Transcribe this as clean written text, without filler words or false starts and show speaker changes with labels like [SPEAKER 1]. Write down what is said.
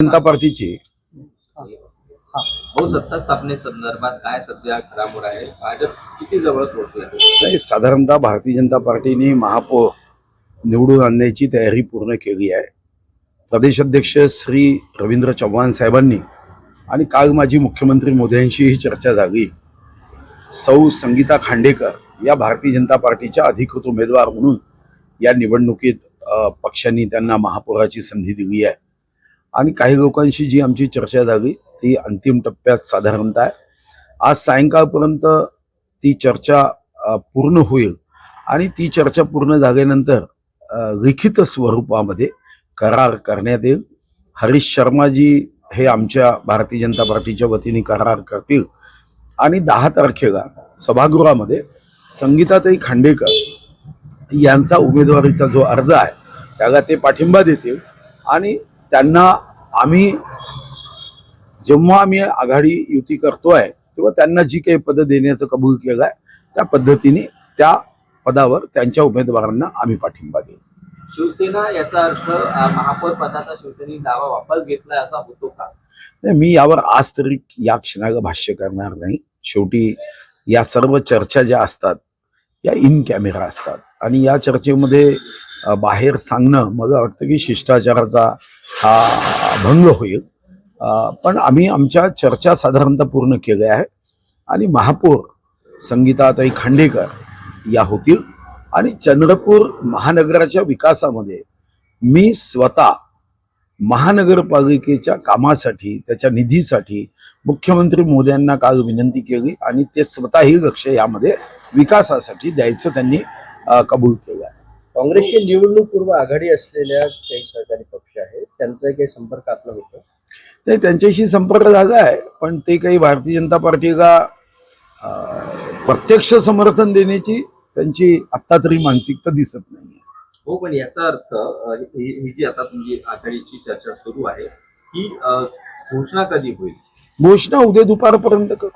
[SPEAKER 1] जनता पार्टीची
[SPEAKER 2] भाऊ सत्ता स्थापनेसंदर्भात काय सध्या घडामोड आहे? भाजप किती जवळ पोहोचले?
[SPEAKER 1] नाही, साधारणतः भारतीय जनता पार्टीने महापौर निवडून आणण्याची तयारी पूर्ण केली आहे. प्रदेशाध्यक्ष श्री रवींद्र चव्हाण साहेबांनी आणि काल माझी मुख्यमंत्री मोदींशी ही चर्चा झाली. सौ संगीता खांडेकर या भारतीय जनता पार्टीच्या अधिकृत उमेदवार म्हणून या निवडणुकीत पक्षांनी त्यांना महापौराची संधी दिली आहे आणि काही लोकांशी जी आमची चर्चा झाली ती अंतिम टप्प्यात साधारणतः आहे. आज सायंकाळपर्यंत ती चर्चा पूर्ण होईल आणि ती चर्चा पूर्ण झाल्यानंतर लिखित स्वरूपामध्ये करार करण्यात येईल. हरीश शर्माजी हे आमच्या भारतीय जनता पार्टीच्या वतीने करार करतील आणि 10 तारखेला सभागृहामध्ये संगीताताई खांडेकर यांचा उमेदवारीचा जो अर्ज आहे त्याला ते पाठिंबा देतील आणि त्यांना जेव्हा आम्ही आघाडी युती करतोय तेव्हा त्यांना जी काही पद देण्याचं कबूल केलं आहे त्या पद्धतीने त्या पदावर त्यांच्या उमेदवारांना आम्ही पाठिंबा देऊ.
[SPEAKER 2] शिवसेना याचा अर्थ महापौर पदाचा शिवसेनेने दावा वापस घेतलाय असा होतो का?
[SPEAKER 1] नाही, मी यावर आज तरी या क्षणाला भाष्य करणार नाही. शेवटी या सर्व चर्चा ज्या असतात या इन कॅमेरा असतात आणि या चर्चेमध्ये बाहेर सांगणं मला वाटतं की शिष्टाचाराचा हा भंग होईल. पण आम्ही आमच्या चर्चा साधारणतः पूर्ण केल्या आहे आणि महापौर संगीताताई खांडेकर या होतील आणि चंद्रपूर महानगराच्या विकासामध्ये मी स्वतः महानगरपालिकेच्या कामासाठी त्याच्या निधीसाठी मुख्यमंत्री मोदींना काल विनंती केली आणि ते स्वतःही लक्ष यामध्ये विकासासाठी द्यायचं त्यांनी कबूल केलं.
[SPEAKER 3] काँग्रेसची निवडणूक पूर्व आघाडी असलेल्या काही सहकारी पक्ष आहेत त्यांचा काही संपर्क आपला होतो?
[SPEAKER 1] नाही, त्यांच्याशी संपर्क झाला आहे पण ते काही भारतीय जनता पार्टीला प्रत्यक्ष समर्थन देण्याची त्यांची आत्ता तरी मानसिकता दिसत नाही.
[SPEAKER 2] हो, पण याचा अर्थ ही जी आता तुमची आघाडीची चर्चा सुरू आहे ही घोषणा कधी होईल?
[SPEAKER 1] घोषणा उद्या दुपारपर्यंत करू.